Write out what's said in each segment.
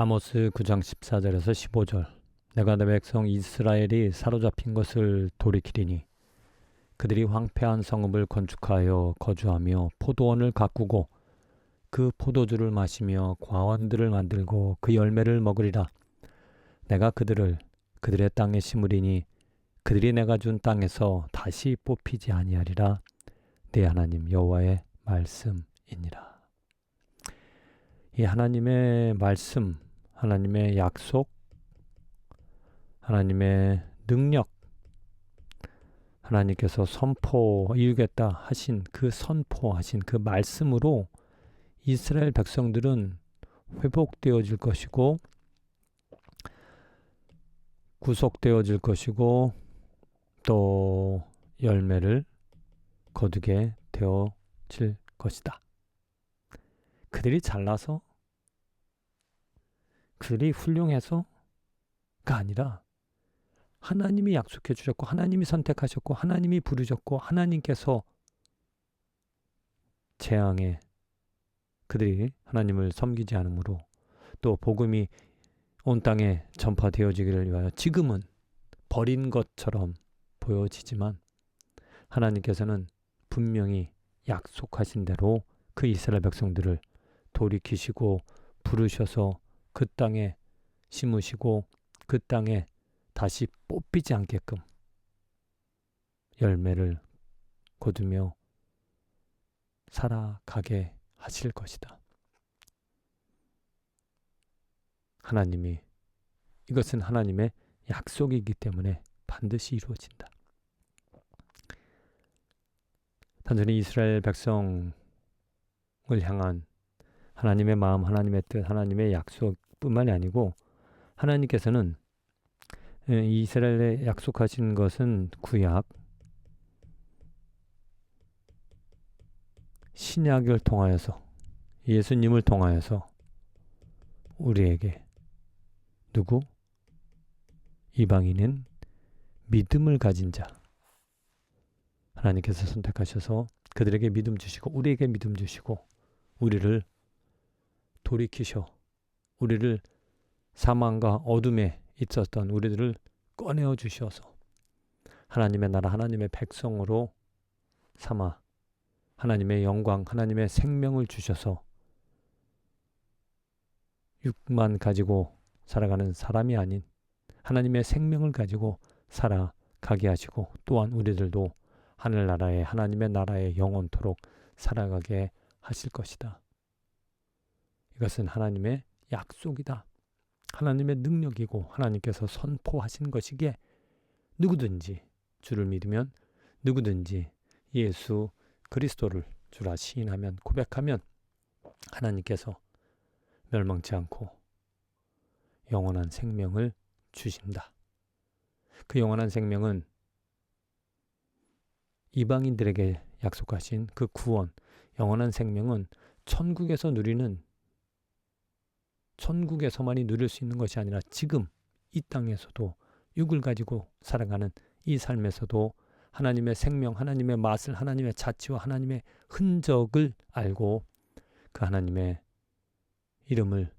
아모스 9장 14절에서 15절. 내가 내 백성 이스라엘이 사로잡힌 것을 돌이키리니 그들이 황폐한 성읍을 건축하여 거주하며 포도원을 가꾸고 그 포도주를 마시며 과원들을 만들고 그 열매를 먹으리라. 내가 그들의 땅에 심으리니 그들이 내가 준 땅에서 다시 뽑히지 아니하리라. 내 하나님 여호와의 말씀이니라. 이 하나님의 말씀, 하나님의 약속, 하나님의 능력, 하나님께서 이루겠다 하신 그 선포하신 그 말씀으로 이스라엘 백성들은 회복되어질 것이고 구속되어질 것이고 또 열매를 거두게 되어질 것이다. 그들이 잘나서 그들이 훌륭해서가 아니라 하나님이 약속해 주셨고 하나님이 선택하셨고 하나님이 부르셨고 하나님께서 재앙에 그들이 하나님을 섬기지 않으므로 또 복음이 온 땅에 전파되어지기를 위하여 지금은 버린 것처럼 보여지지만 하나님께서는 분명히 약속하신 대로 그 이스라엘 백성들을 돌이키시고 부르셔서 그 땅에 심으시고 그 땅에 다시 뽑히지 않게끔 열매를 거두며 살아가게 하실 것이다. 이것은 하나님의 약속이기 때문에 반드시 이루어진다. 단순히 이스라엘 백성을 향한 하나님의 마음, 하나님의 뜻, 하나님의 약속뿐만이 아니고 하나님께서는 이스라엘에 약속하신 것은 구약, 신약을 통하여서 예수님을 통하여서 우리에게 이방인은 믿음을 가진 자 하나님께서 선택하셔서 그들에게 믿음 주시고 우리에게 믿음 주시고 우리를 돌이키셔 우리를 사망과 어둠에 있었던 우리들을 꺼내어 주셔서 하나님의 나라 하나님의 백성으로 삼아 하나님의 영광 하나님의 생명을 주셔서 육만 가지고 살아가는 사람이 아닌 하나님의 생명을 가지고 살아가게 하시고 또한 우리들도 하늘나라에 하나님의 나라에 영원토록 살아가게 하실 것이다. 이것은 하나님의 약속이다. 하나님의 능력이고 하나님께서 선포하신 것이기에 누구든지 주를 믿으면 누구든지 예수 그리스도를 주라 시인하면 고백하면 하나님께서 멸망치 않고 영원한 생명을 주신다. 그 영원한 생명은 이방인들에게 약속하신 그 구원, 영원한 생명은 천국에서만이 누릴 수 있는 것이 아니라 지금 이 땅에서도 육을 가지고 살아가는 이 삶에서도 하나님의 생명, 하나님의 맛을, 하나님의 자취와 하나님의 흔적을 알고 그 하나님의 이름을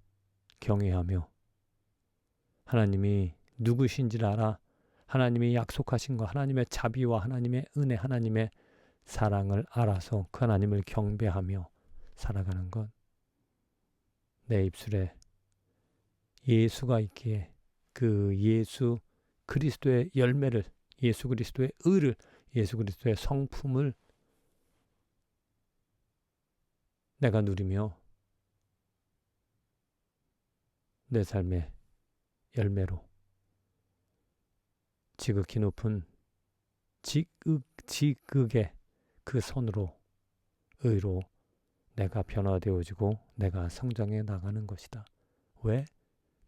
경외하며 하나님이 누구신지를 알아 하나님이 약속하신 것, 하나님의 자비와 하나님의 은혜, 하나님의 사랑을 알아서 그 하나님을 경배하며 살아가는 것. 내 입술에 예수가 있기에 그 예수 그리스도의 열매를, 예수 그리스도의 의를, 예수 그리스도의 성품을 내가 누리며 내 삶의 열매로 지극히 높은 지극의 그 선으로 의로 내가 변화되어지고 내가 성장해 나가는 것이다. 왜?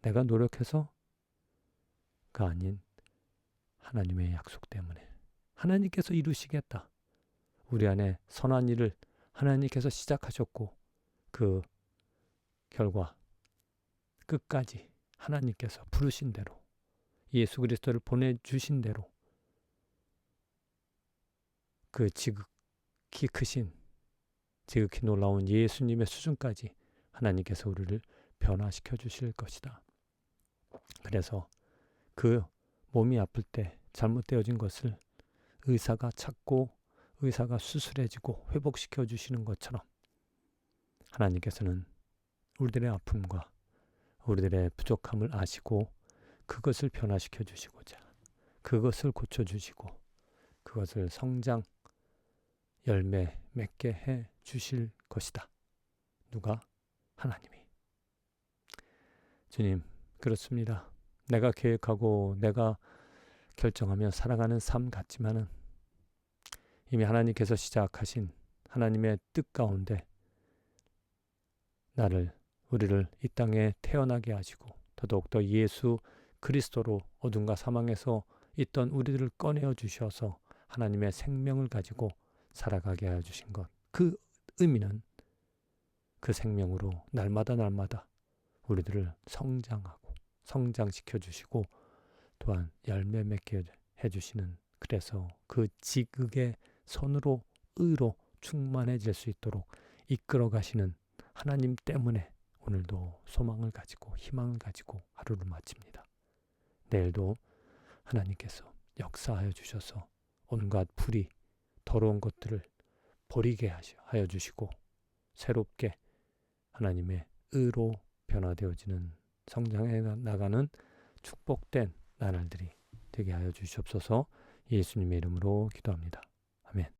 내가 노력해서가 아닌 하나님의 약속 때문에. 하나님께서 이루시겠다. 우리 안에 선한 일을 하나님께서 시작하셨고 그 결과 끝까지 하나님께서 부르신 대로 예수 그리스도를 보내주신 대로 그 지극히 크신 지극히 놀라운 예수님의 수준까지 하나님께서 우리를 변화시켜 주실 것이다. 그래서 그 몸이 아플 때 잘못되어진 것을 의사가 찾고 의사가 수술해주고 회복시켜 주시는 것처럼 하나님께서는 우리들의 아픔과 우리들의 부족함을 아시고 그것을 변화시켜 주시고자 그것을 고쳐주시고 그것을 성장 열매 맺게 해 주실 것이다. 누가? 하나님이. 주님, 그렇습니다. 내가 계획하고 내가 결정하며 살아가는 삶 같지만은 이미 하나님께서 시작하신 하나님의 뜻 가운데 우리를 이 땅에 태어나게 하시고 더더욱더 예수 그리스도로 어둠과 사망에서 있던 우리들을 꺼내어 주셔서 하나님의 생명을 가지고 살아가게 하여 주신 것. 그 의미는 그 생명으로 날마다 우리들을 성장시켜 주시고 또한 열매 맺게 해주시는 그래서 그 지극의 선으로 의로 충만해질 수 있도록 이끌어 가시는 하나님 때문에 오늘도 소망을 가지고 희망을 가지고 하루를 마칩니다. 내일도 하나님께서 역사하여 주셔서 온갖 불이 더러운 것들을 버리게 하여 주시고 새롭게 하나님의 의로 변화되어지는 성장해 나가는 축복된 나날들이 되게 하여 주시옵소서. 예수님의 이름으로 기도합니다. 아멘.